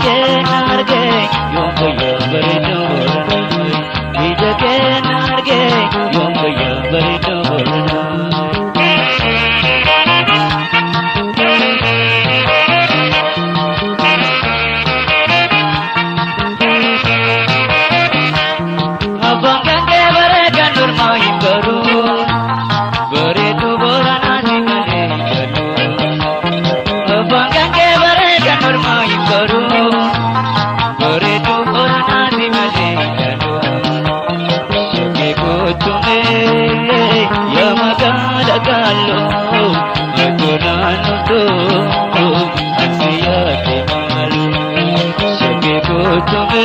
kenarge yombo yambari doranai ija kenarge yombo yambari doranai abangange bare gandur mai baru bare tu borana simale jalu abangange bare gandur mai baru bare tu borana simale jalu soke ko tume yamagala gallo agunanu to asiya ke malu soke ko tume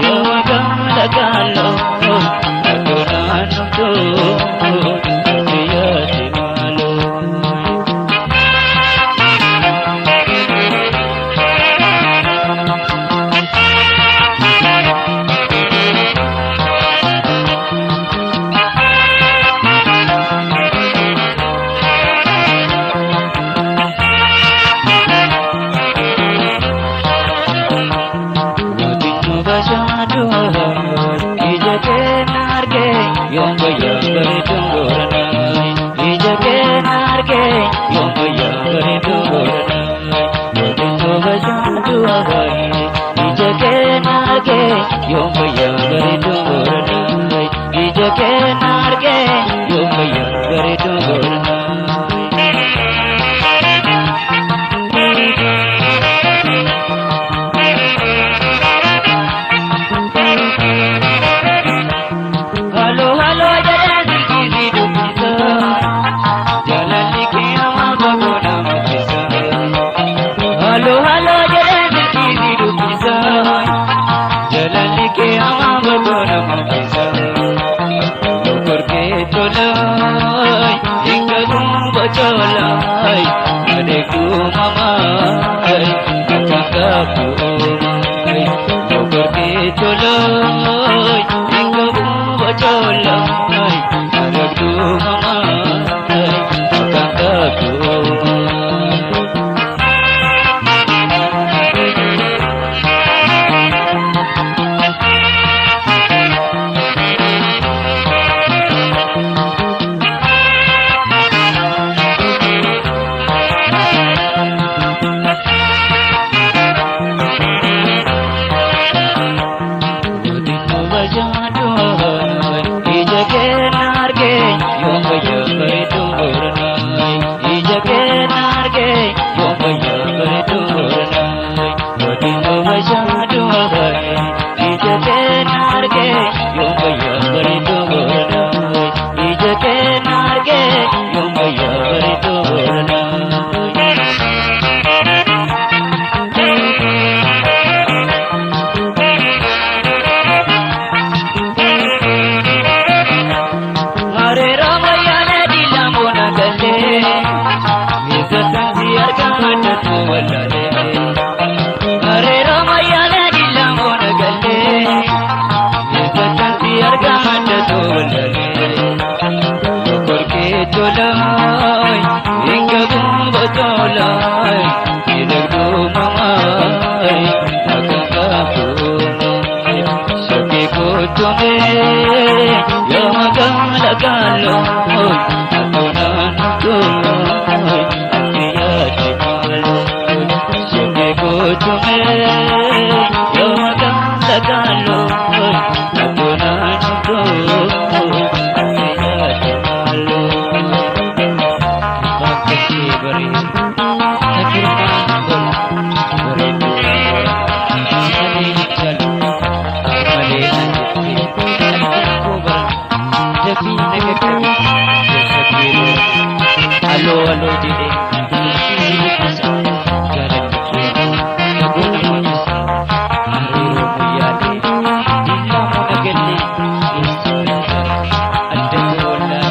yamagala gallo agunanu to asiya ke malu Hare Rama Yana Dila Mona Gale tolai inga gumba tolai ilagdu mamai agakaku saki kutume yamagala galo atunan tulai akiyati malo saki kutume yamagala galo atunan tulai akiyati malo bakti bari takirman bari Halo halo dide jalan aku namanya hari muyali dilla monagelli ada bola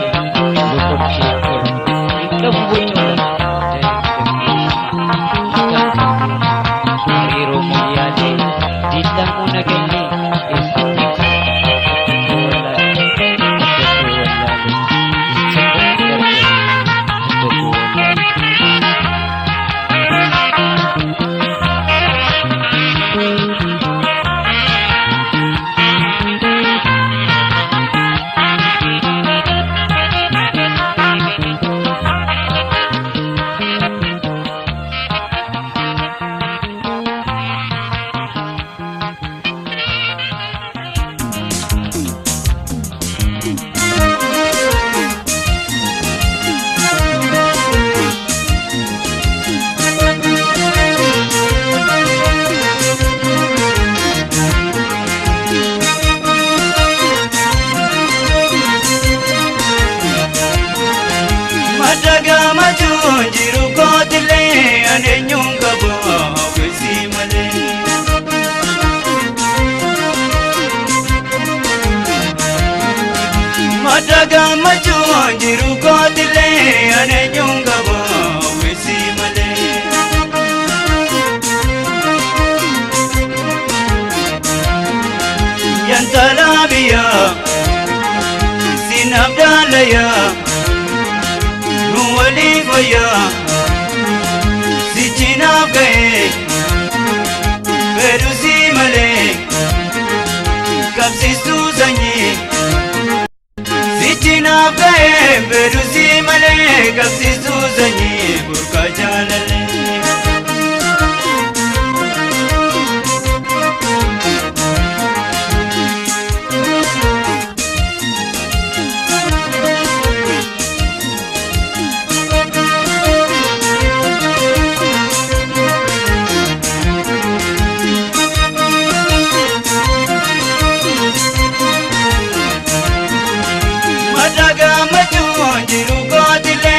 lukut cikol itu bocor hari muyali dilla monagelli jiru kotile ane nyunga bo kusimale madaga machu jiru kotile ane nyunga bo kusimale yantalabia sinabdalaya wali goya si chinab gaye berusi male kab si suzanye si chinab gaye berusi male kab si suzanye burka jalale jiru kotile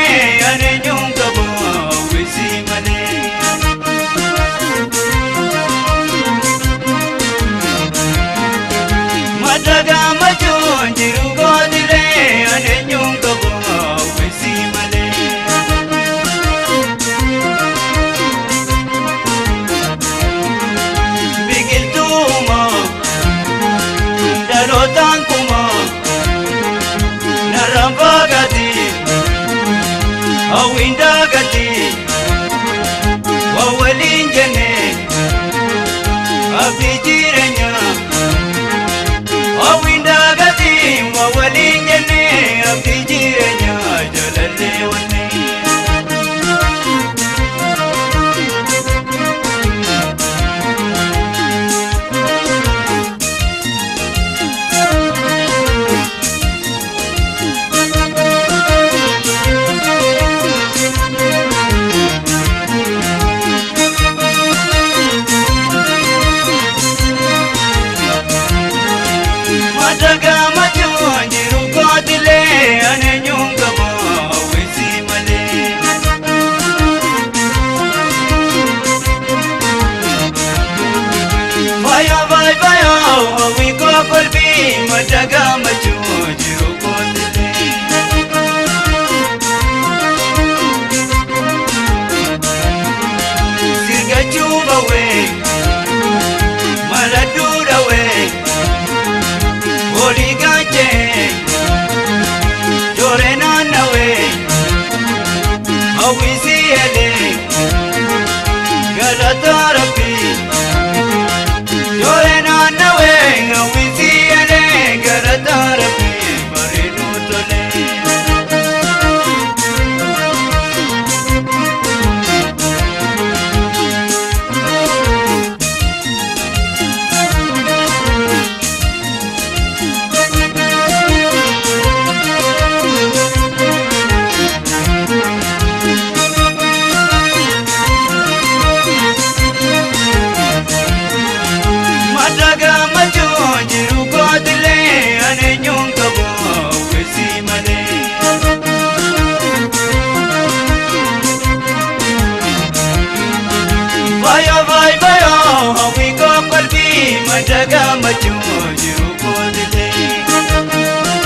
gammachuu jiru kootitee.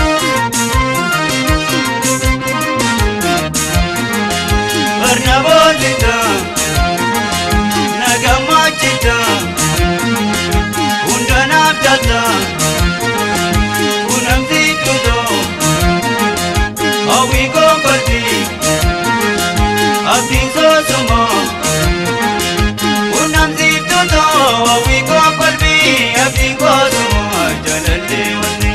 Barna bootita na gammachita hunda naaf jalta unamti tutoo hawwii gonkolti abdiin soosumoo unamti tutoo hawwii gonkolti abdiin soosumoo jaalallee wanni.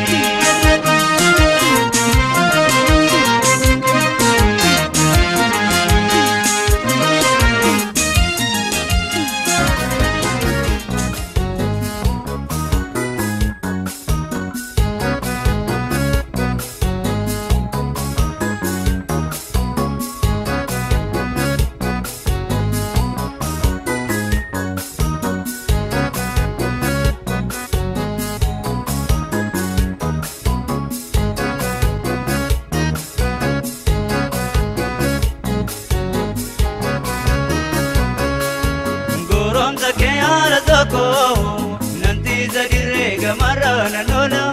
Nanti zadirre gamara na lola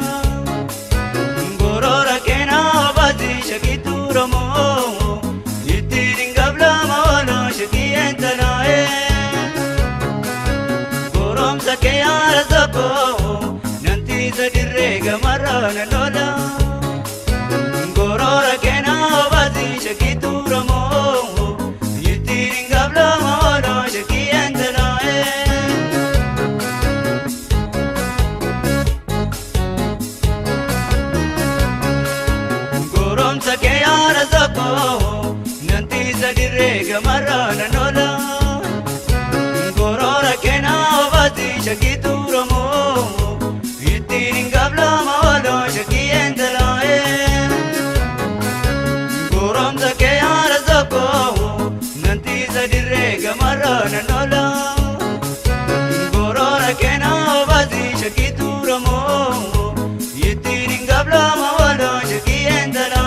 gorora kena abadi shakitu ramo itti dingabla mawalo shakiyentana gorom sakeyara zako nanti zadirre gamara na lola gorora kena abadi shakitu ramo itti dingabla mawalo shakiyentana. Sakeyara zako nanti zadirre gamara na lola gorora kena abadi shakitu ramo itti dingabla mawalo shakiyentala gorom sakeyara zako nanti zadirre gamara na lola gorora kena abadi shakitu ramo itti dingabla mawalo shakiyentala.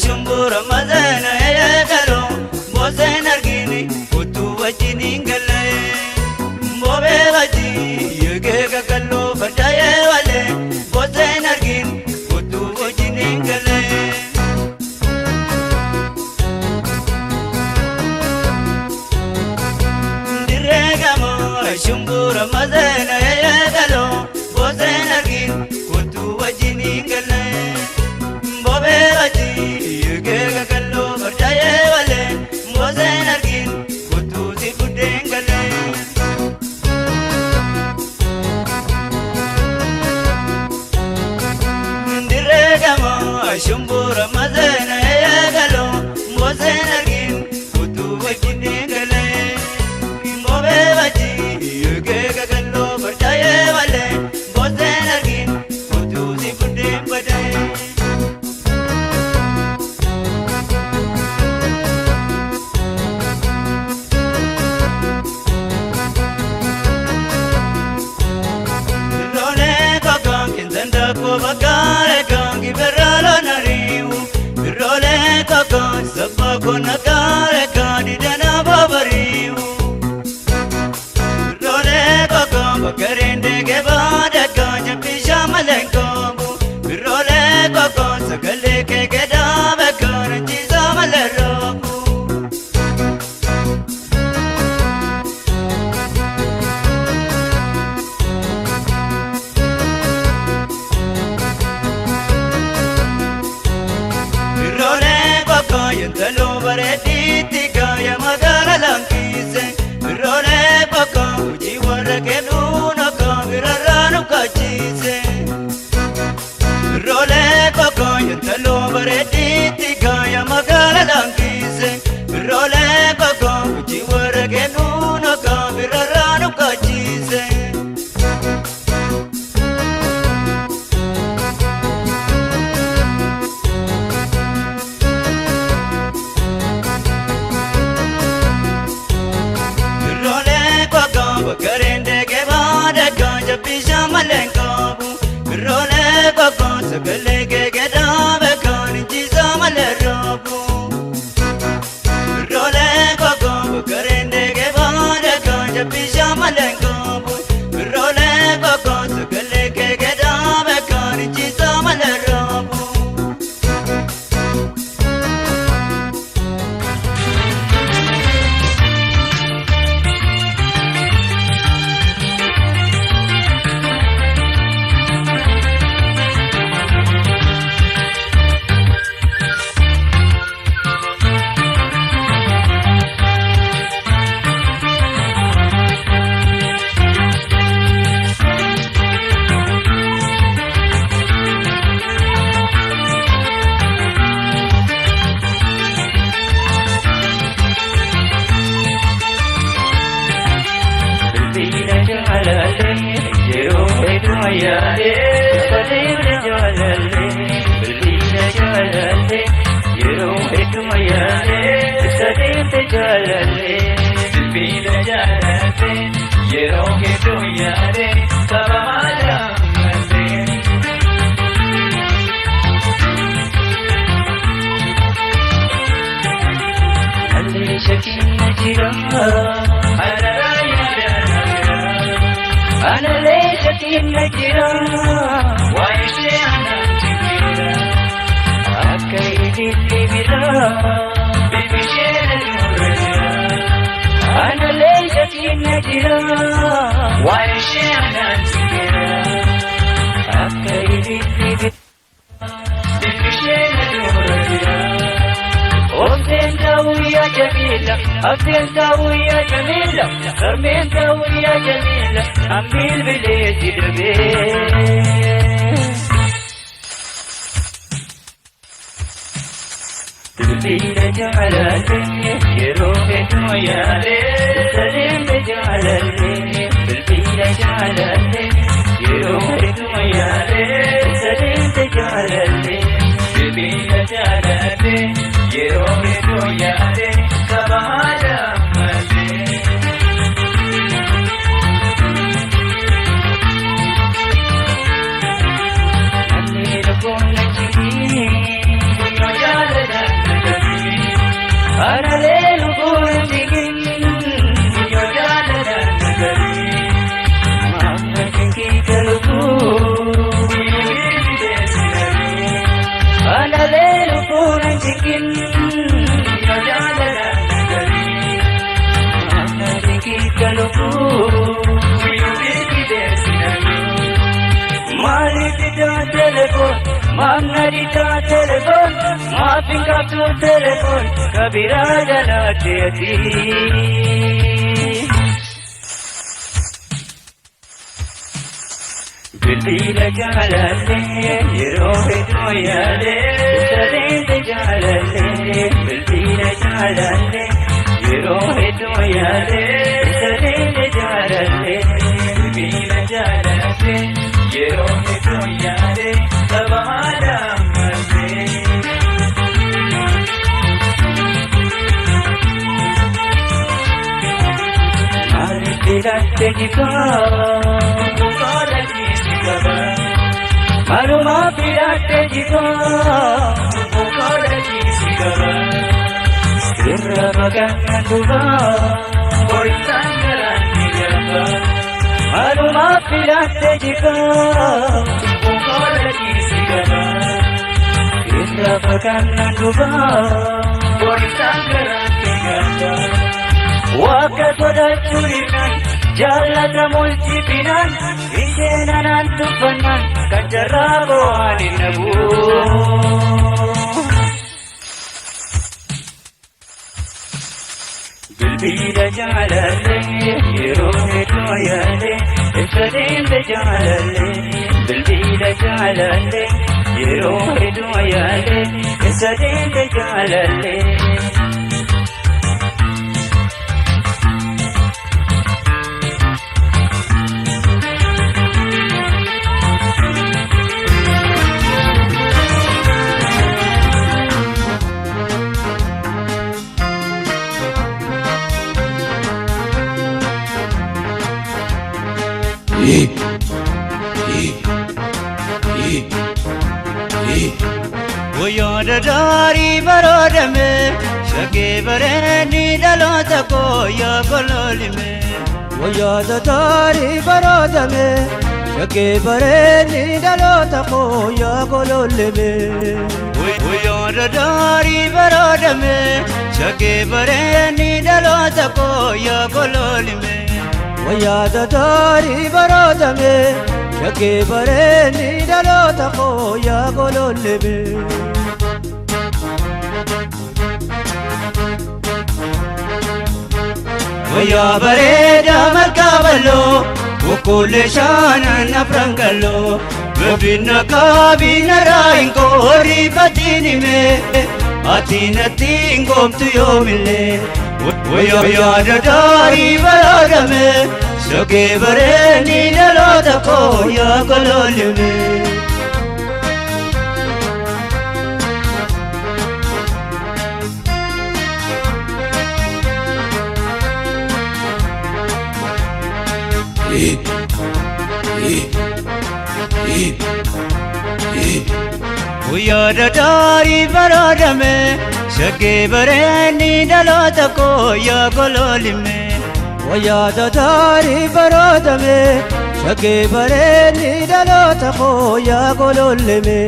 Shumbura mazana ya kalo bosen argini kutu wajini ngale bobe waji yege kakalo fadaye wale bosen argini kutu wajini ngale direga mo shumbura mazana ya kalo bosen argini kutu wajini ngale bobe waji yega kallo barjaye wale mozen argin kutu si kudengale ndirega mo shumbura mazena yegalo mozen argin kutu wajindengale bobe waji yega kallo barjaye wale mozen argin kutu si kudengale. Bagare kangi beralo nariu birole kakon sabba kona kare kadi dana babariu birole kakon bakarende ke bada kanya pisha malenkobu birole kakon sagale ke geda bakar jiza malerobu yentalo baretti kaya magara lankise role paka uji warra keluna kabiraranu kachise role paka yentalo baretti kaya magara lankise role paka uji warra keluna kabiraranu kachise. kokon sagalee kee gadaa bakkaan injisa malee roobu. Biroolee kokon bokoreen deegee baada kan jabbisaa malee koobu. Biroolee kokon sagalee kee gadaa bakkaan injisa malee roobu. E Wayada dari barodame Shage bareni dalota ko ya gololime Wayada dari barodame Shage bareni dalota ko ya gololime Wayada dari barodame Shage bareni dalota ko ya gololime Wayada dari barodame Shage bareni dalota ko ya gololime Waya bareda markabalo Ukule shana na prangalo Bebina kabina rainko ribatini me Atina tingom tu yomile Waya dadari baradame Sage bareni nalota ko ya gololime Wayada dari barodame Shage bareni dalota ko ya gololime Wayada dari barodame Shage bareni dalota ko ya gololime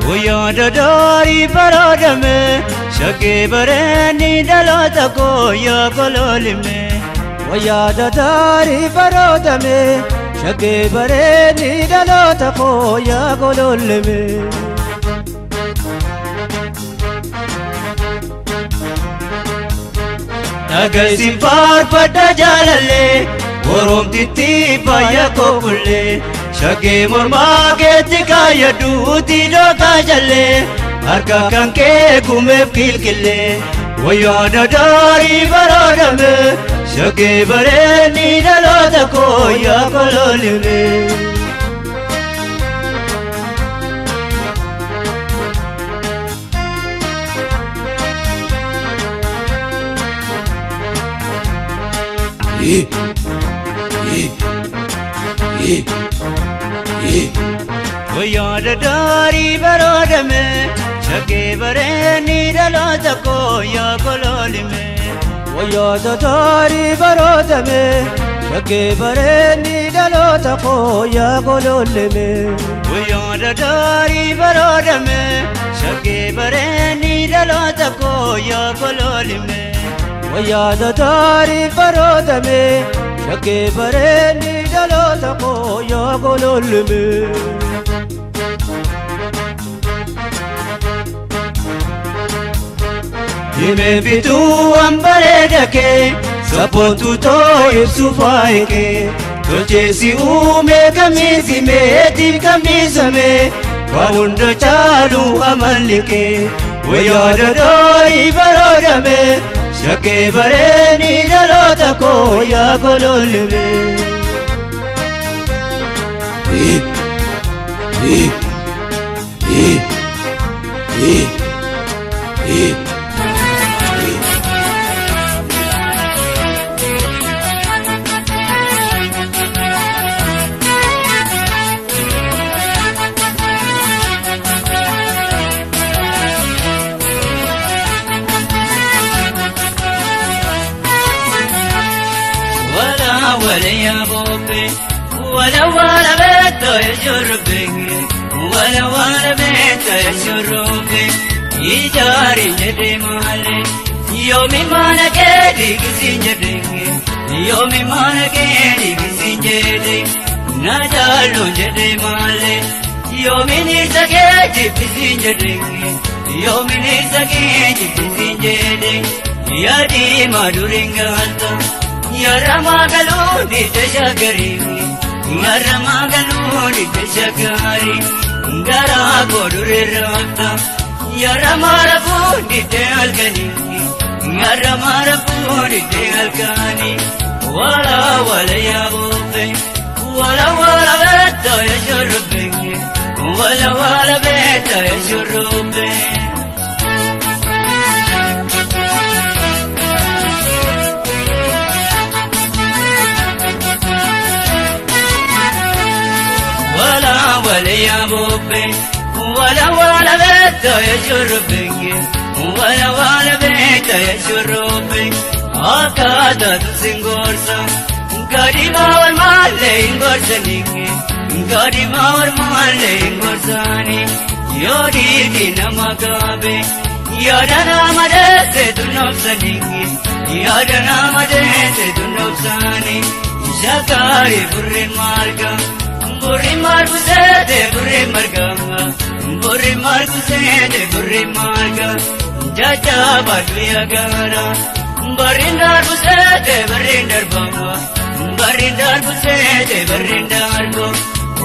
Wayada dari barodame Shage bareni dalota ko ya gololime Wayada dari barodame Shage bareni dalota ko ya gololime Nagasim farfadda jalalle Orom titti baya kokulle Shage morma keetti kaayadhu tilo kaajalle Harka kanke gumeef kilkille Wayada dari barodame Shage bareni dalota ko ya gololime Wayada dari barodame Shage bareni dalota ko ya gololime Wayada dari barodame Shage bareni dalota ko ya gololime Wayada dari barodame Shage bareni dalota ko ya gololime Wayada dari barodame Shage bareni dalota ko ya gololime Hime bitu ambaredake Sapotu to ibsu faike Tolchesi ume kamisi me etif kamisame Kawunda chalu amalike Wayada dari barodame Shage bareni dalota ko ya gololime ولا يا بوبي ولا بيت يشربك ولا بيت يشربك يجاري جدي مالي يومي ما نكدي كسينجدي يومي ما نكدي كسينجدي نجالو جدي مالي يومي نسكدي كسينجدي يومي نسكدي كسينجدي يا دي ما دورينغالتا يا رماغلو دي تشاغري يا رماغلو دي تشاغري غرا غودوري رتا يا رماربو دي تالغني يا رماربو دي تالغني ولا يا بوبي ولا بيت يشربي ولا بيت يشربي ولا يا بوبي ولا بيت betta yashurubingi wala betta yashurubing akada singorsa gadi mawar malle ingorsaningi gadi mawar malle ingorsani yodi dinamagabe yadana madese dunopsaningi yadana madese dunopsani shakari burrin marga burrin margu sede burrin marga burrin margu sede burrin marga jaja badwiya gara burrin darbu sede burrin darbanga burrin darbu sede burrin darbu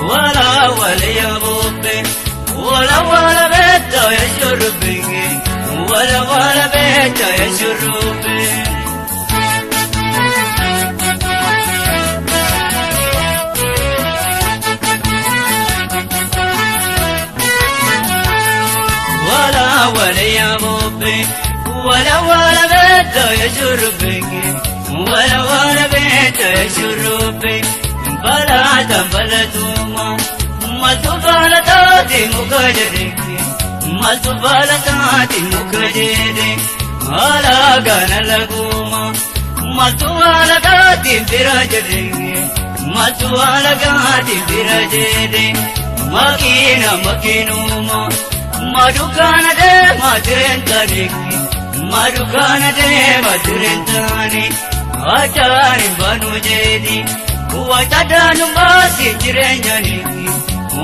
wala yabobe wala betta yashurubingi wala betta yashurubingi wala yabobe wala betta yashurubingi wala betta yashurubingi balada baladuma matubala tati mukajede matubala tati mukajede ala gana laguma matubala tati birajede matubala tati birajede makinuma madukana de madrentani madukana de madrentani atani banujedi watadanu basi jirenyani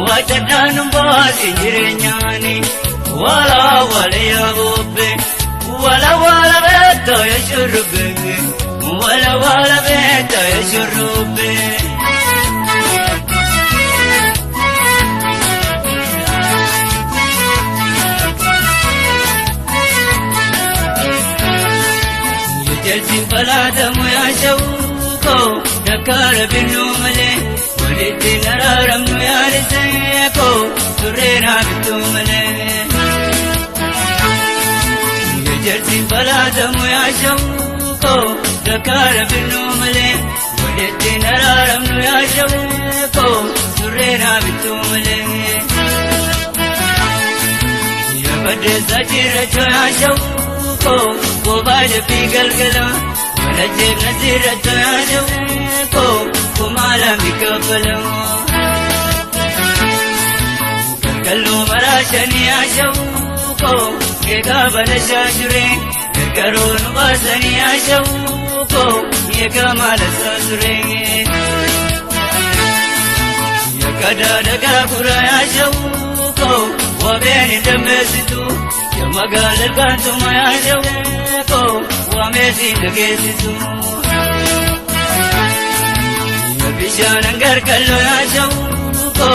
watadanu basi jirenyani wala yabobe wala betta yashurube wala betta yashurube yejelsin balada muyashauko dakar binumale walitin araram yariseko surena bitumale yejelsin balada muyashauko dakar binumale walitin araram yashauko surena bitumale yabade sajira yashauko gobade pigalgala ولجب نزيرة يعجبكو ومالا بكفلا كالكلو مراشني يعجبكو يقابل الشاشرين كالكرون باسني يعجبكو يكامل الساسرين يكادادك كرا يعجبكو وبين دمستو يمقال الكانتو ما يعجبكو وامسين دقيسسو يبشان انقر كلو يعجبكو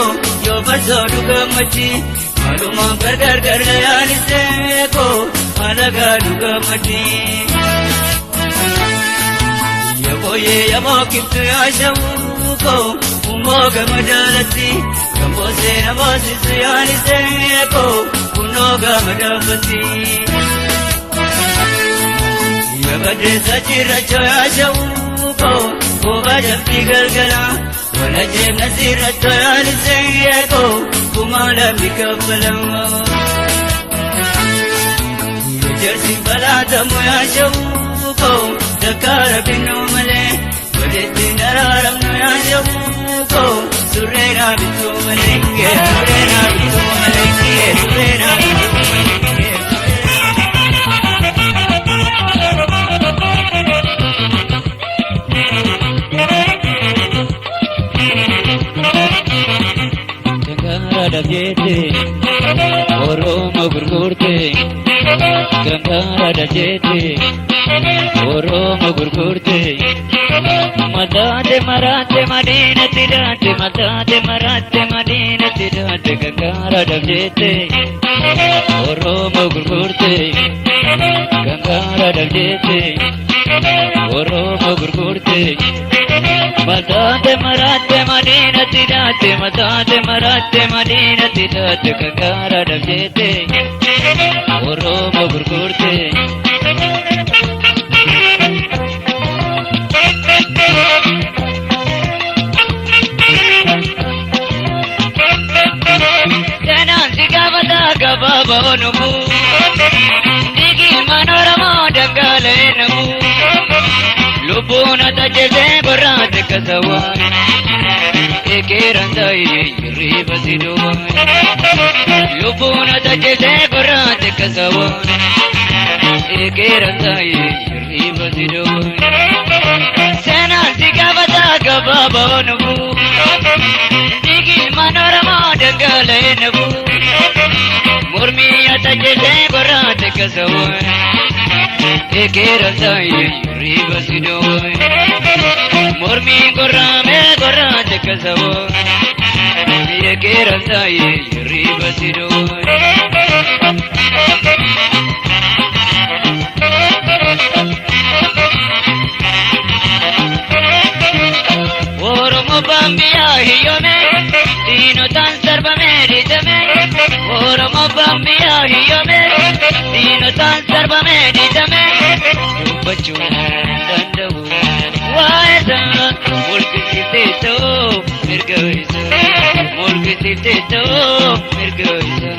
يوبرسو دقمتي معلوما برقر يانسيكو مالقا دقمتي يبوي يبوكبتو يعجبكو وموغ مجالتي كمبوسي نبوسي يانسيكو ونوغا مدفتي yabade sajira yashauko wabade pigalgala walajib nazira yaliseko kumala bikafala yejelsin balada muyashauko dakar binumale walitin araram yashauko surena bitumale surena bitumale surena bitumale Dabjete Oromo gurgurte Gangara dabjete Oromo gurgurte Madate marate madina tirate Madate marate madina tirate Gangara dabjete Oromo gurgurte Gangara dabjete Oromo gurgurte Madate marate madina tirate Madate marate madina tirate Gangara dabjete Oromo gurgurte babaonubu digi manoramo dangale namu lubuna tajeze barat kasawa ekerandai riba sidowa lubuna tajeze barat kasawa ekerandai riba sidowa sena sigavata babaonubu digi manoramo dangale namu murmi atajeze barat kasawa ekerandai riba sidowa murmi gorame gorate kasawa ekerandai riba sidowa oromo bambia hiyome dino tan sarva meri dame oromo bambia hiyome dino tan sarva meri dame bachu dandavu waisa mulk siteto mirgoisa mulk siteto mirgoisa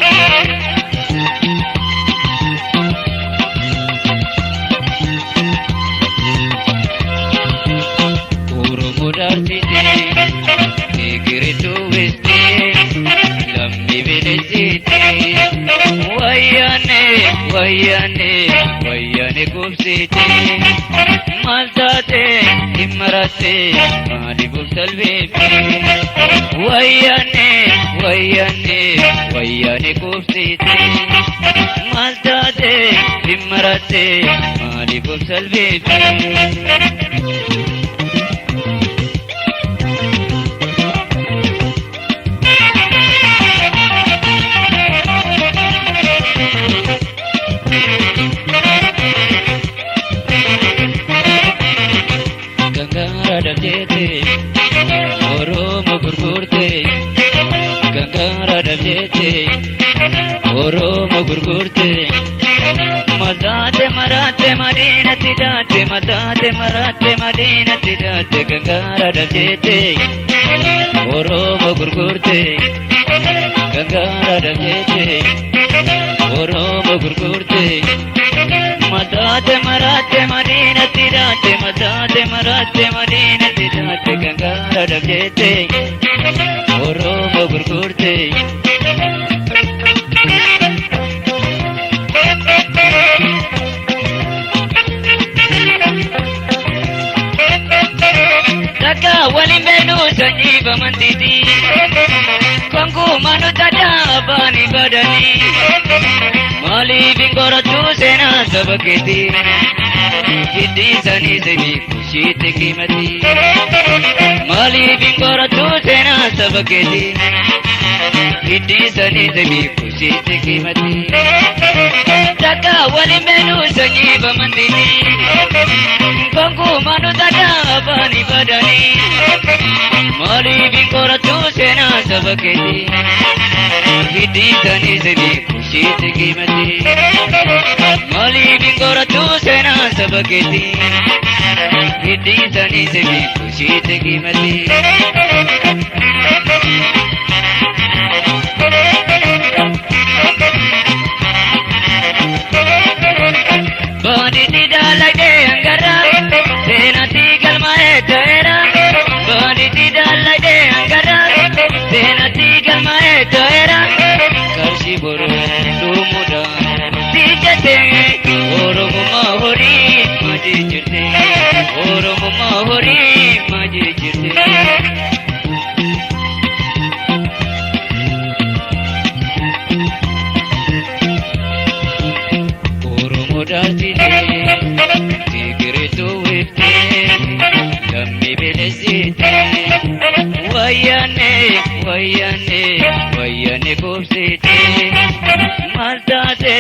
oromo dartite ekiritu veste lammi velesite wayane wayane wayane kubsite maltate imrate mali bulsalve wayane wayane wayane kubsite maltate imrate mali bulsalve oromo gurgurte gangara dalete oromo gurgurte madate marate madina tidate madate marate madina tidate gangara dalete oromo gurgurte gangara dalete oromo gurgurte madate marate madina tidate madate marate madina tidate gangara dalete oromo gurgurte taka walimbenu sanjiva mandidi kongu manu tada bani badani mali bingora chusena sabaketi kiti sani sebi kushi te kimati mali bingora chusena sabaketi kiti sani sebi kushi te kimati taka walimbenu sanjiva mandidi kongu manu tada bani badani mali bingora chusena sabaketi kiti sani sebi kushi te kimati mali bingora chusena sabaketi kiti sani sebi kushi te kimati bani tidalage angara sena tigal mae tera bani tidalage angara sena tigal mae tera karshi boru dumuda tijate oromo mahori maji jirte oromo mahori maji jirte oromo dartine tigiritu vifte lammi velesite wayane wayane wayane kubsite maltate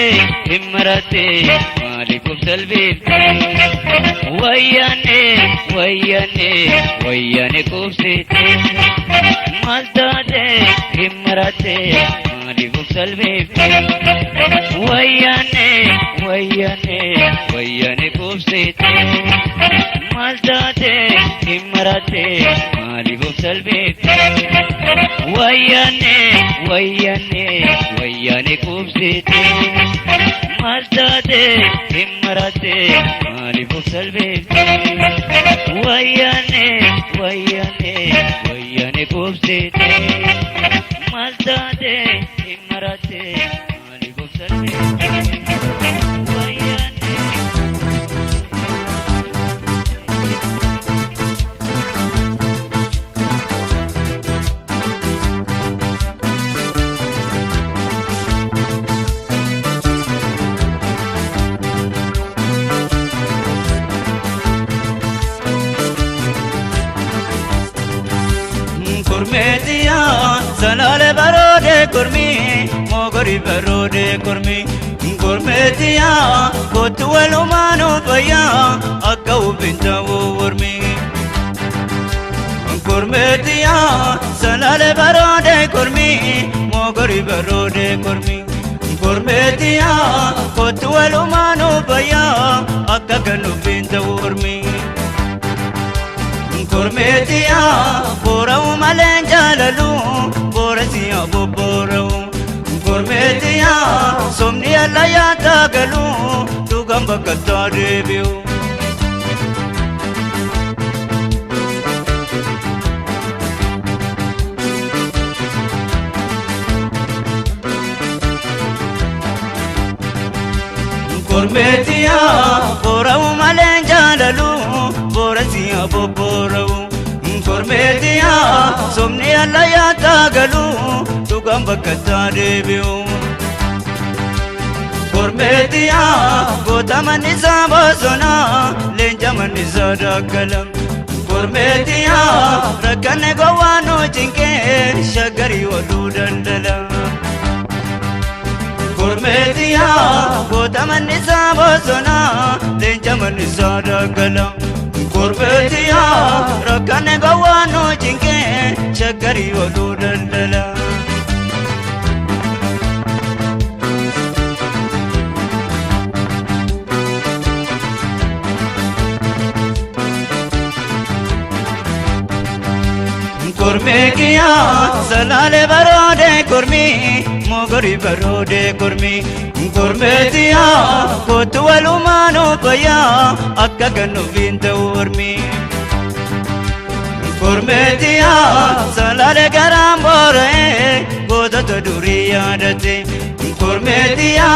imrate mali kubsalve wayane wayane wayane kubsite maltate imrate mali kubsalve wayane wayane wayane kubsite maltate imrate mali kubsalve wayane wayane wayane wayyane kubsite Maldade himmarate maaliif of salphifte wayyane kubsite Maldade himmarate maaliif of salphifte Kurmetiya salale barode kurmi mogori barode kurmi Kurmetiya kotu walumanu baya akka ubinta urmi Kurmetiya salale barode kurmi mogori barode kurmi Kurmetiya kotu walumanu baya akka ganubinta urmi Kurmetiya borau malenjalalu borasiya boborau Kurmetiya somni alaya tagalu tugam bakata debiu Kurmetiya borau malenjalalu borasiya boborau Kurmetiya somni alaya tagalu tugam bakata debiu Kurmetiya gota manisa bosona lenja manisa dakalam Kurmetiya rakane gowano jinke shagari walu dandala Kurmetiya gota manisa bosona lenja manisa dakalam Kurmetiya rakane gowano jinke shagari walu dandala Kurmetiya salale barode kurmi mogori barode kurmi Kurmetiya kotu walumanu baya akka ganu binta urmi Kurmetiya salale garambore goda duriya date Kurmetiya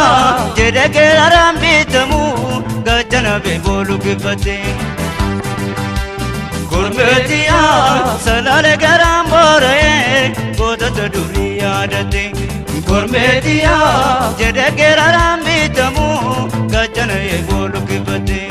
jede garam bitamu gajana be bolu kifate Kurmetiya salale garambore goda duriya date Kurmetiya jede garam bitamu gajana be bolu kifate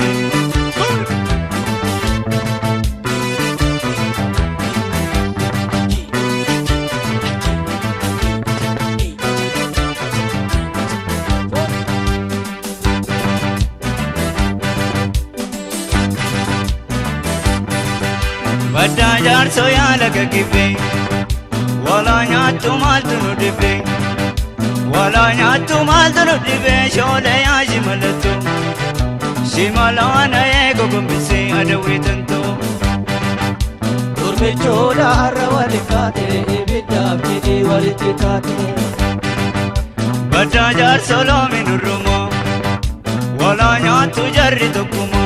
Badda jaarso yaalaga gibe wala nyaattu maaltu nu dhibe wala nyaattu maaltu nu dhibe shoole yaa shimalattu shimalaana eego gombise adaweetantu Kurmichoodha har'a wali kaate ibiddaaf jedhee walitti taate Badda jaarso loomi nurrumo wala nyaattu jarri tokkumo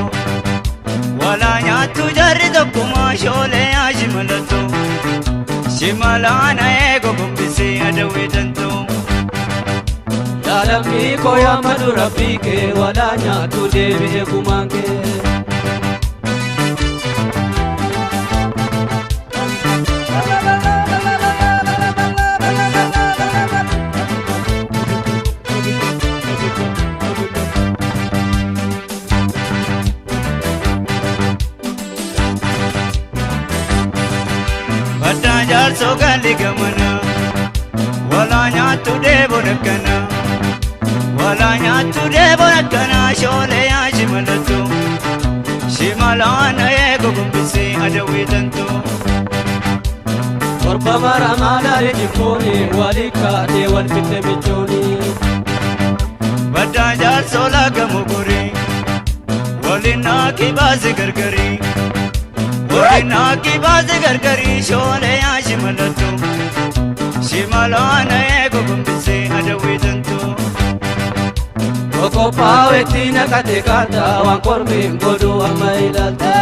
wala nyaattu jarri tokkuma shoole yaa shimalattu shimalaana eego gombise adaweetantu Jaalamni koo yaamadu rabbii kee wala nyaattu deebi'ee gumaan kee Badda jaarso galli gamana wala nyaattu deebo nakkana wala nyaattu deebo nakkana shoole yaa shimalattu shimalaana eego gombise adaweetantu Torba mara maalaare jikkooni wali kaate wal fitte michooni Badda jaarso laga mogori walina kibaase gargari walina kibaase gargari shoole yaa shimalattu Shimalana ego kumbise adawitantu Koko pawetina katekata wankormi ngodu amailata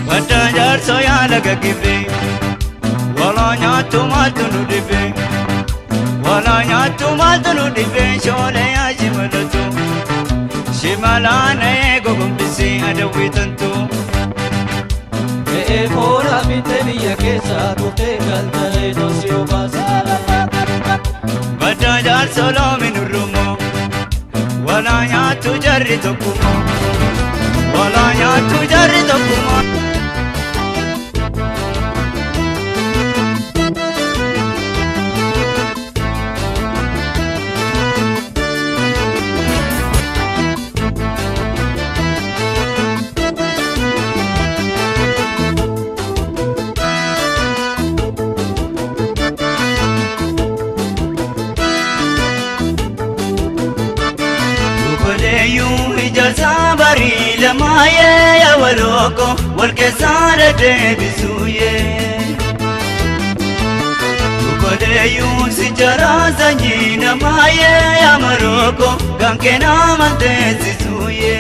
Badajar soya laga gibe Wala nyatu matunu dibe Wala nyatu matunu dibe Shole ya shimalatu Shimalana ego kumbise adawitantu Mora biteniya kesa tute galta no sio basa Badajar solo minurumo Wala nyatu jarri tokumo Wala nyatu jarri tokumo Sabari lamaye ya waloko walkezara debisuye Ukodeyu sijaraza nyina maye ya maroko gankena mantezisuye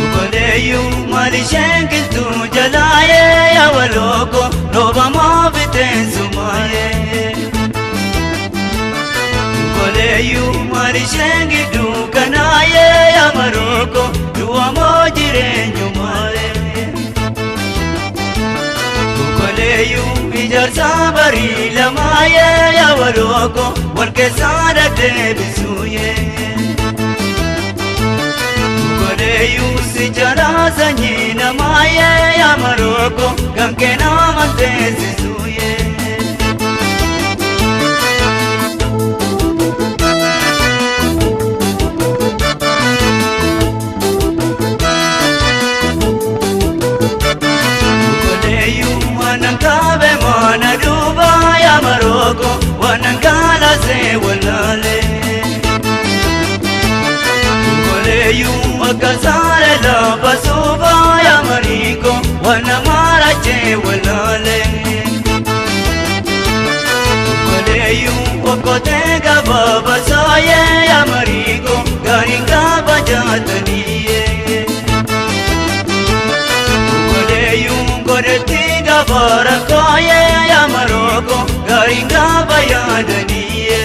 Ukodeyu malishenkitu jalaye ya waloko roba mabitensumaye Koleyu marishengi dukanaye ya maroko Dua mojire nyumare Koleyu ijar sabari lamaye ya waroko Walke sada debisuye Koleyu sijaraza nyina maye ya maroko Gankena mantezisuye Wanankala se walale Koleyu akasare la basuba ya mariko Wanamara che walale Koleyu wakotega baba saye ya mariko Garinga bajataniye Koleyu koretiga barakoye ya maroko Garinga bayadaniye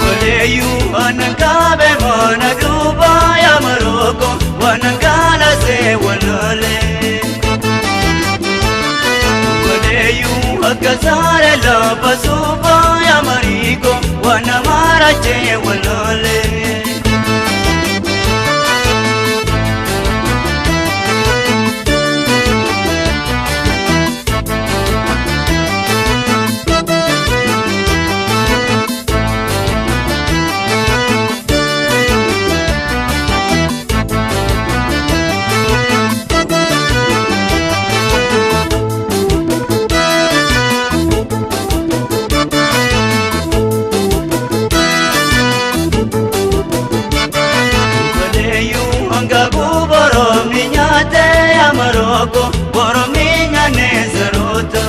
Koleyu anakabe mana duba ya maroko Wanankala se walale Koleyu akasare la basuba ya mariko Wanamara che walale Borominya nezarota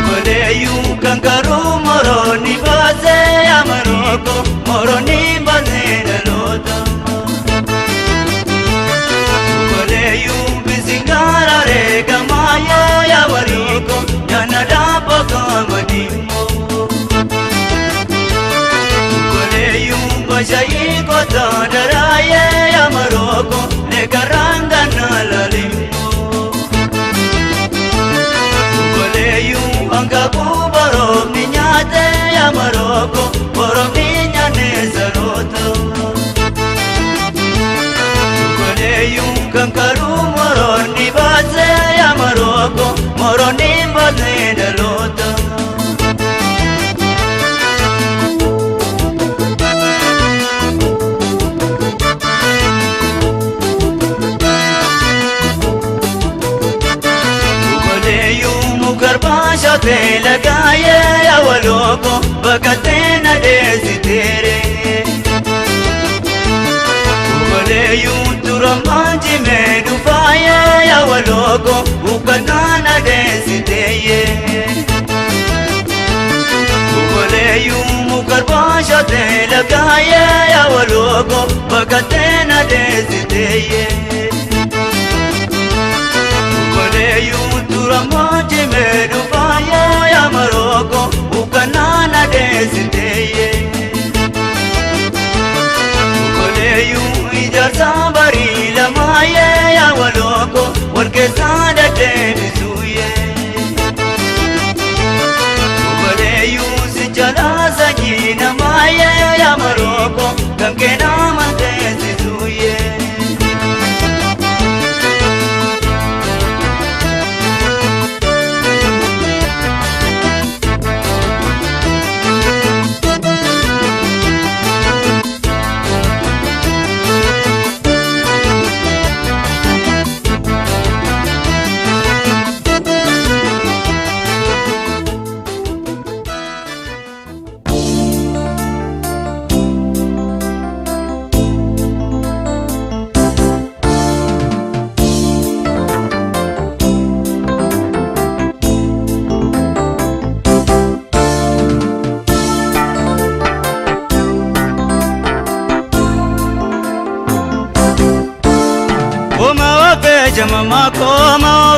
Koleyu kankaru moroni baze ya maroko Moroni baze dalota Koleyu bisingara rega mayo ya wariko Yana dapo kamadimo Koleyu bashayi kota daraye ya maroko Negaranga nalalimo Koleyu angabu borominyate ya maroko Borominya nezaroto Koleyu kankaru moroni baze ya maroko Moroni baze dalota garbashote lagaye ya waloko bakatena desitere Ubale yuntura manji medu faye ya waloko ukanana desiteye Ubale yumu garbashote lagaye ya waloko bakatena desiteye Ubale yuntura manji medu faye ya maroko ukanana desiteye Ubale Sabari la maye ya waloko warke sada tenisuye Ubale yusi jala sajina maye ya maroko gamkena mantesisuye Jamama koma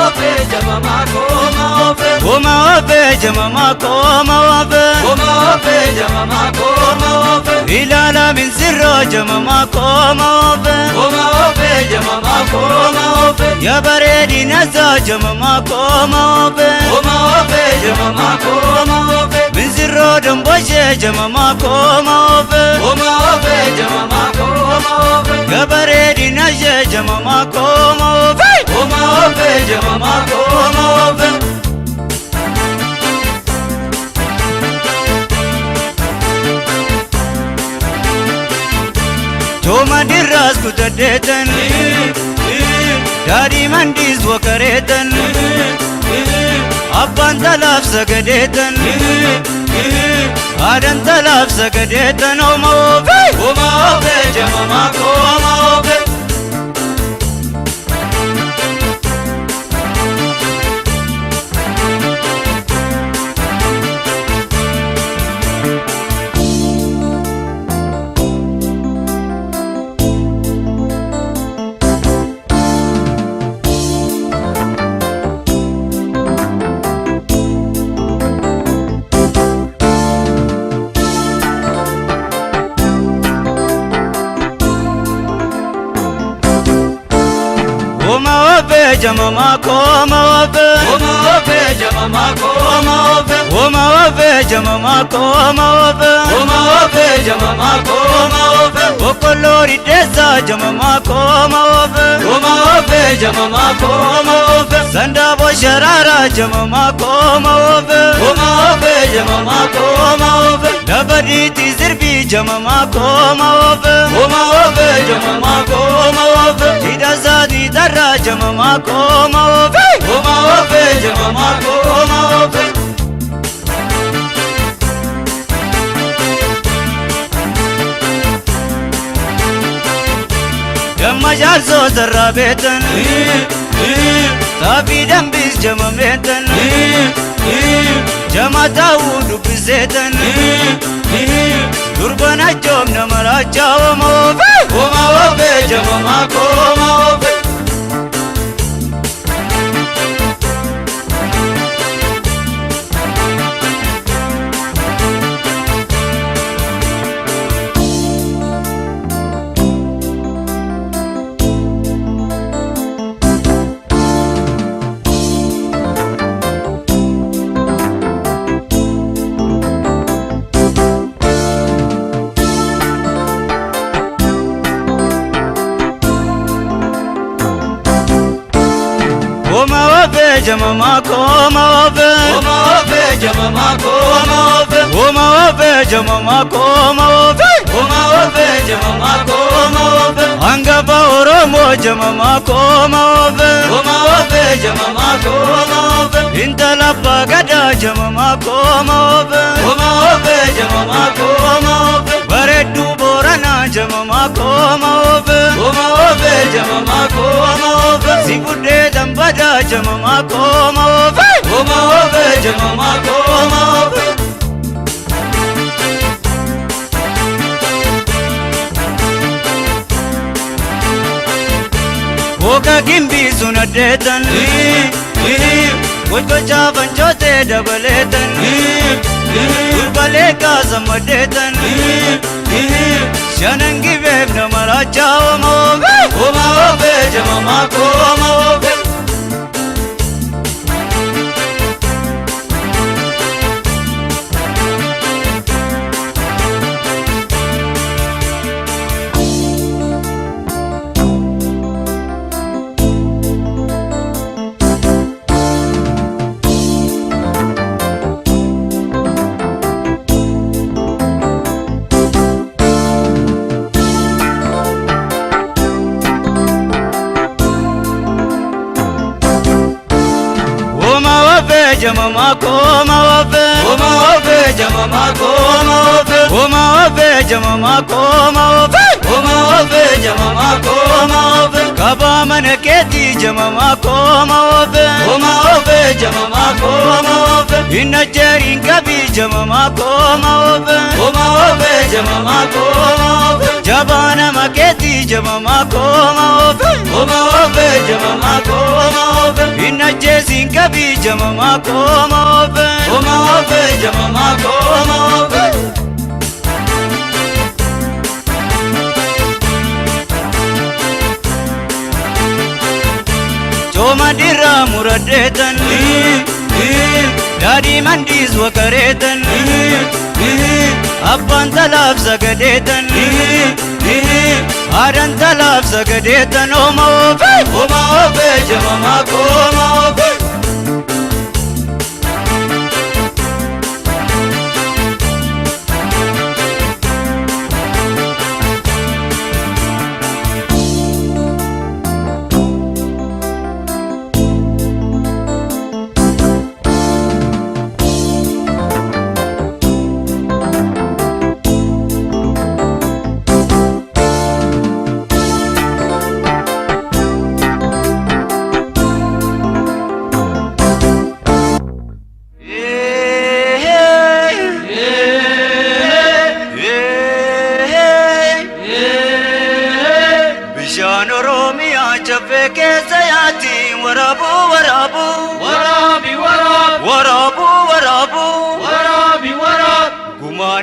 ofe jamama koma ofe koma ofe jamama koma ofe koma ofe jamama koma ofe ilala min sirro jamama koma ofe koma ofe jamama koma ofe ya baredi nasa jamama koma ofe koma ofe jamama koma ofe min sirro domboshe jamama koma ofe koma ofe jamama koma ofe ya baredi nasa jamama koma ofe koma ofe jamama koma ofe Toma dirras kutadetan Dari mandis wakaretan Abban talaf sagadetan Adan talaf sagadetan Oma ofe Oma ofe jamama koma ofe Jamama koma ofe Oma ofe jamama koma ofe Oma ofe jamama koma ofe Oma ofe jamama koma ofe Okolori desa jamama koma ofe Oma ofe jamama koma ofe Sanda bo sharara jamama koma ofe Oma ofe jamama koma ofe Dabaditi zirbi jamama koma ofe Oma ofe jamama koma ofe Tida zadi darra jamama koma ofe Koma ofe jamama koma ofe Jamma jalso zarrabetan Tabi dambis jamametan Jama tawudu bizetan Durbana jom namara jawama ofe Koma ofe jamama koma ofe jamama koma ofe Koma ofe jamama koma ofe Koma ofe jamama koma ofe Koma ofe jamama koma ofe Angaba oromo jamama koma ofe Koma ofe jamama koma ofe intala bagada jamama koma ofe jamama koma ofe baredu borana jamama koma ofe jamama koma ofe sibude dambada jamama koma ofe jamama koma ofe Oka gimbi sunadetan Kujko chavan chote dabaletan Ulbaleka samadetan Shanangi beb namara chao maove Oma ove jamama koma ove jamama koma ofe jamama koma ofe jamama koma ofe jamama koma ofe kaba manaketi jamama koma ofe jamama koma ofe inajerin kabi jamama koma ofe jamama koma ofe jabana maketi jamama koma ofe jamama koma ofe inajesin kabi jamama koma ofe jamama koma ofe Choma dirra muradetan Dadi mandis wakaretan Abban talaf sagadetan Adan talaf sagadetan Oma ofe jamama koma ofe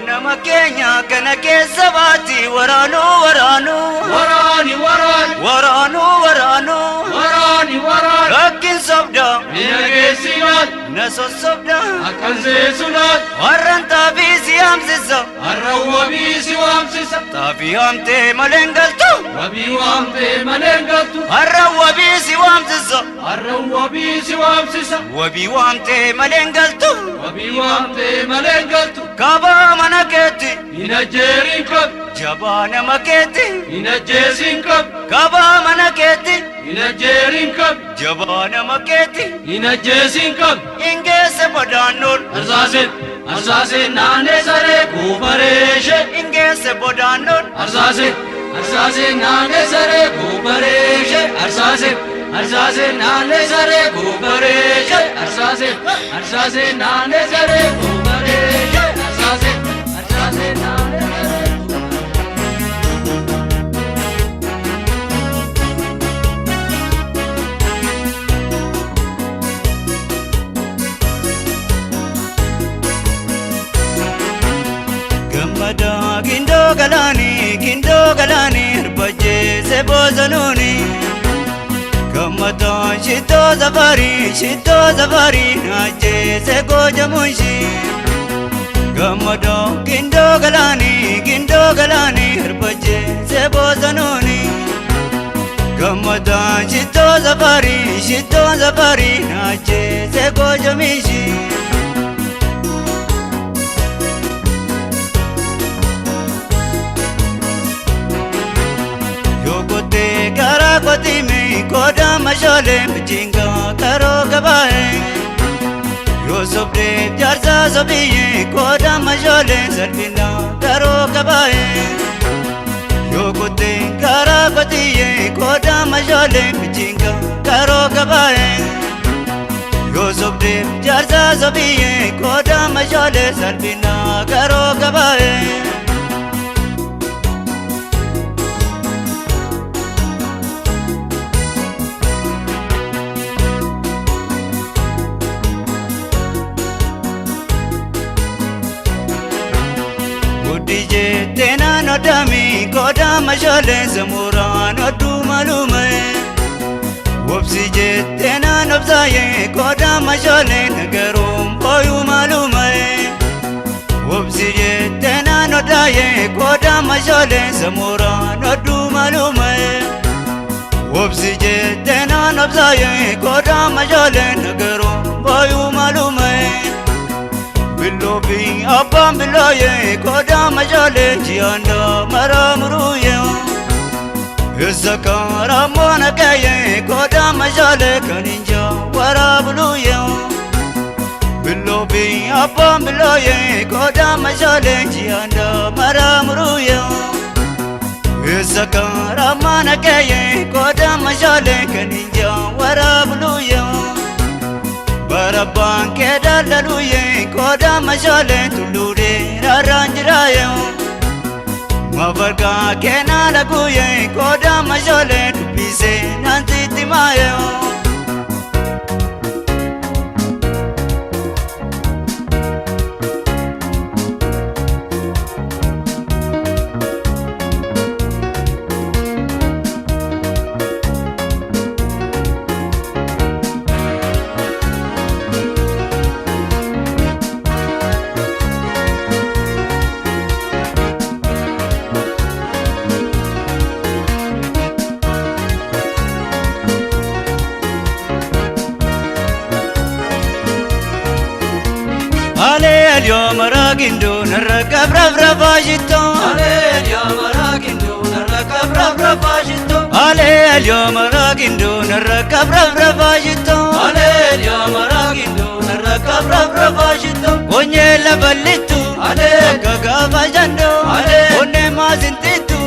Nama Kenya kana kesabati warano Rakin sabda Minagesinat naso sabda Akanze sunat Warran tabi siyam sisa Arrawa bisi wamsisa Tabi amte malengaltu Wabi wamte malengaltu Arrawa bisi wamsisa Arrawa bisi wamsisa Wabi wamte malengaltu Wabi wamte malengaltu Kaba manaketi Inajerin kab Jabana maketi Inajesin kab Kaba manaketi Inajerin kab Jabana maketi Inajesin kab Ingese bodanul Arsasin nane sare kubareshe Ingese bodanul Arsasin nane sare kubareshe Arsasin nane sare kubareshe Arsasin nane sare kubareshe Arsasin nane sare Gindo galani Rbaje se bozanuni Kamata shito zafari Naje se gojamushi Kamata gindo galani Rbaje se bozanuni Kamata shito zafari Naje se gojamishi Kara koti me koda mashole mjinga karo gabae sobiye koda majole salvina garo kabaye yokote kara kotiye koda majole pichinga garo kabaye yo sobde jarza sobiye koda majole salvina garo kabaye Dije tena no dami koda majole zamura no du malume Wopsije tena no bzaye koda majole nagarum boyu malume Wopsije tena no daye koda majole zamura no du malume Wopsije tena no bzaye koda majole nagarum boyu malume Bilobi abam biloye koda majole jianda maramruye Zakara mona kaye koda majole kaninja warabluye Bilobi abam biloye koda majole jianda maramruye Zakara mona kaye koda majole kaninja warabluye Baraban keda laluye koda majole tulure raranjiraye Mavarga kena laguye koda majole tupise nantitimaye اليوم راقندو نركب رفرفاشتو اليوم راقندو نركب رفرفاشتو اليوم راقندو نركب رفرفاشتو اليوم راقندو نركب رفرفاشتو كوني لبلتو أكاكا فجندو كوني ما زنتتو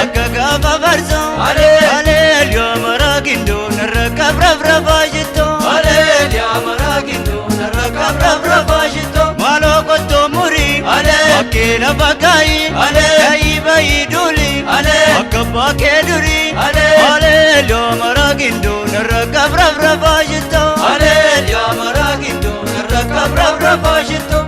أكاكا فبرزو اليوم راقندو نركب رفرفاشتو اليوم راقندو نركب رفرفاشتو Malo koto muri Akela bagai Kai bai duli Akaba keduri Lo maragindu Narakab rafrafashito Lo maragindu Narakab rafrafashito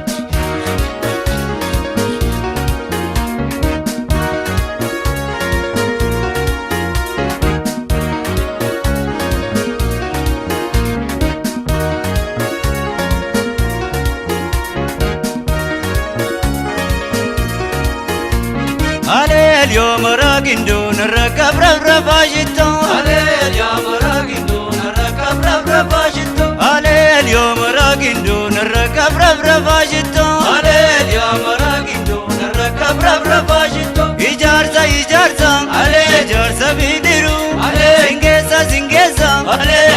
اليوم راقندو نركب رفرفاشتو اليوم راقندو نركب رفرفاشتو اليوم راقندو نركب رفرفاشتو اليوم راقندو نركب رفرفاشتو إجارسا إجارسا بيدرو سنجيسا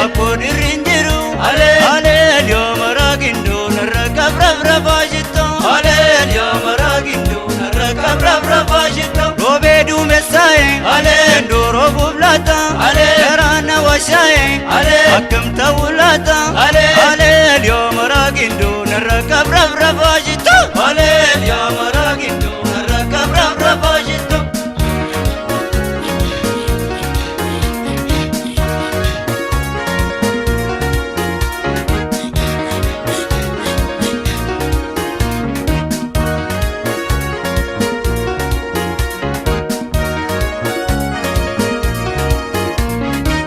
أقود الرنجرو اليوم راقندو نركب رفرفاشتو اليوم راقندو نركب رفرفاشتو روبيدو مساي ندورو ببلاتا ترانا وشاي أكم تولاتا اليوم راقندو نركب رفرفاشتو اليوم راقندو نركب رفرفاشتو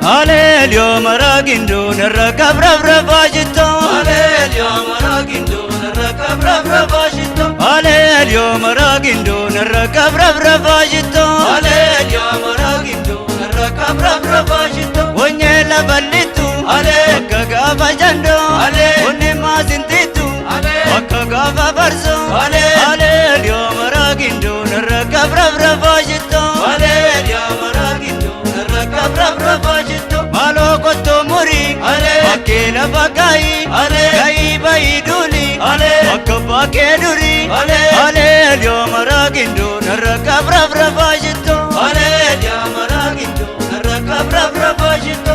اليوم راقندو نركب رفرفاشتو اليوم راقندو نركب رفرفاشتو اليوم راقندو نركب رفرفاشتو اليوم راقندو نركب رفرفاشتو وني لبلتو أكاكا فجندو وني ما زنتتو أكاكا فبرزو اليوم راقندو نركب رفرفاشتو اليوم راقندو نركب رفرفاشتو Malo koto muri Akela bagai Kai bai duli Akka keduri ale dio maragindo narakabrabra bajito ale dio maragindo narakabrabra bajito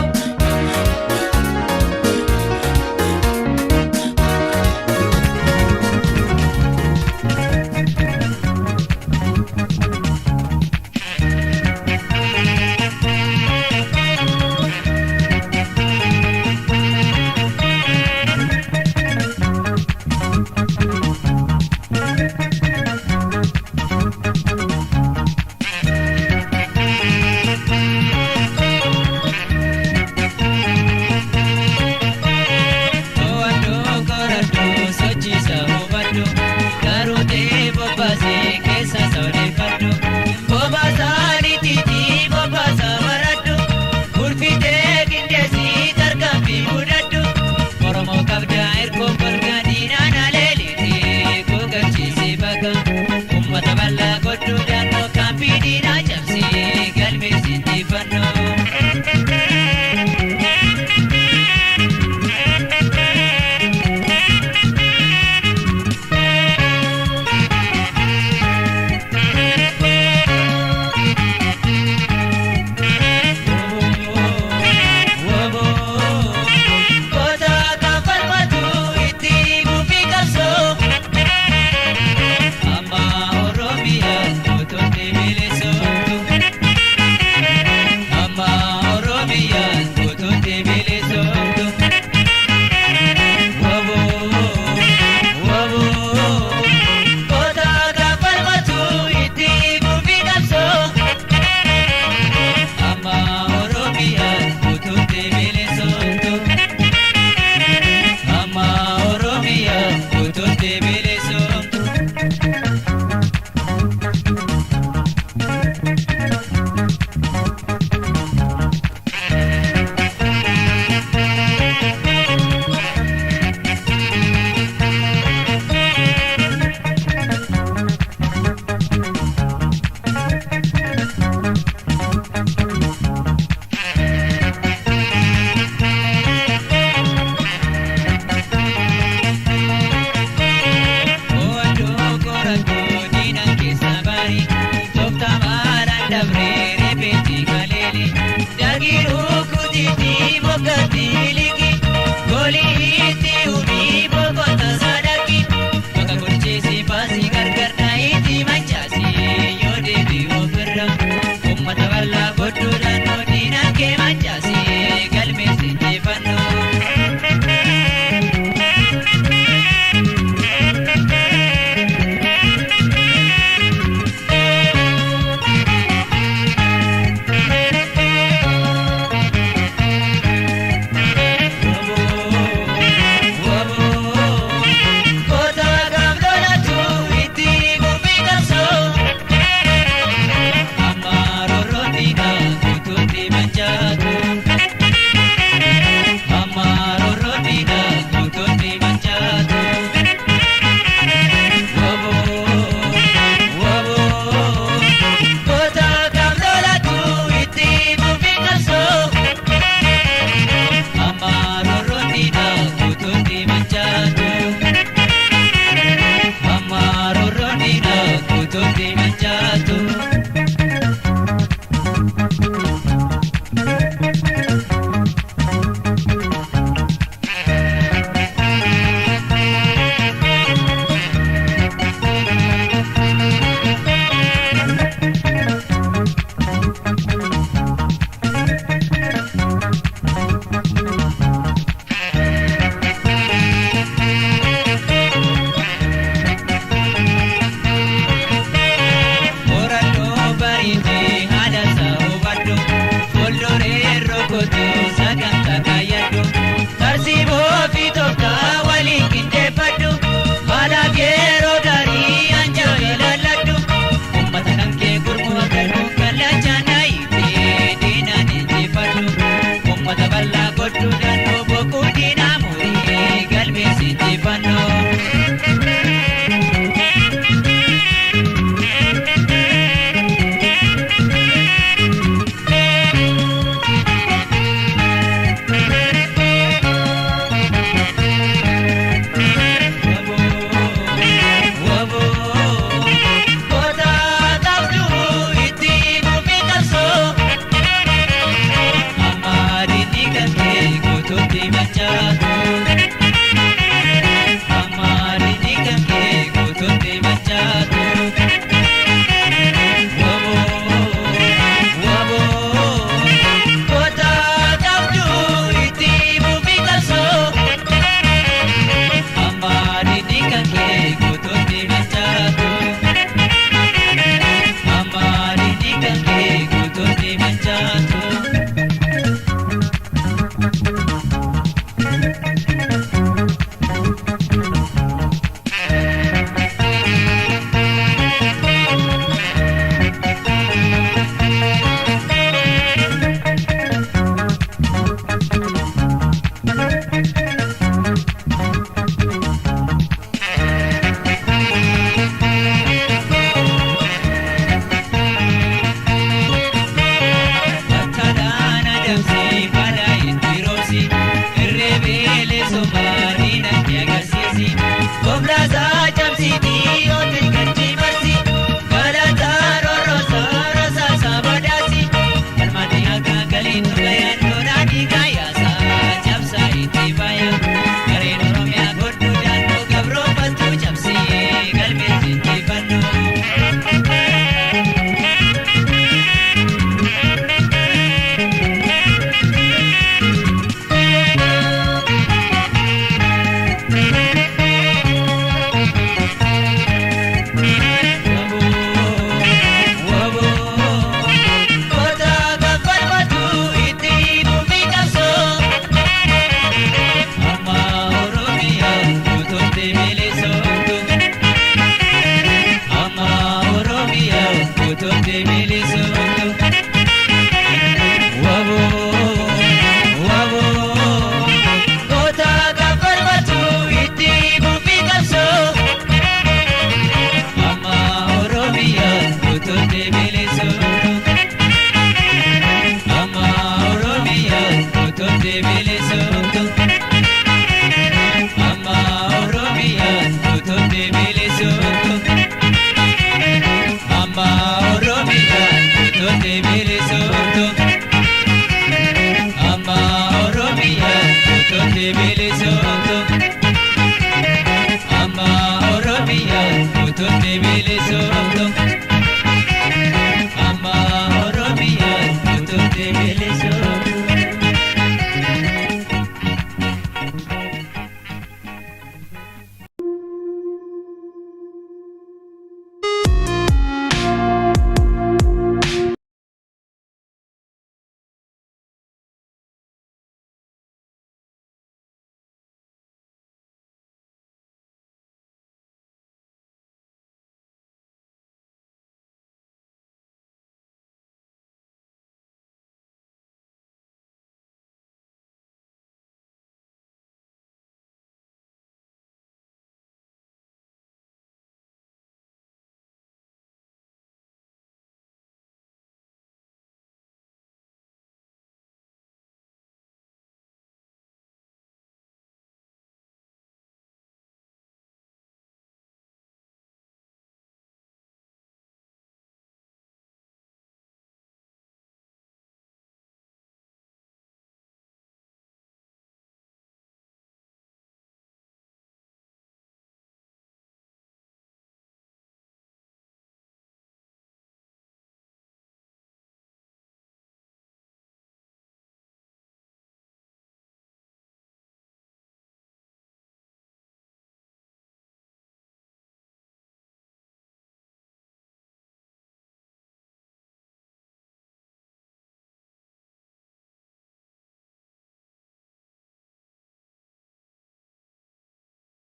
Biliso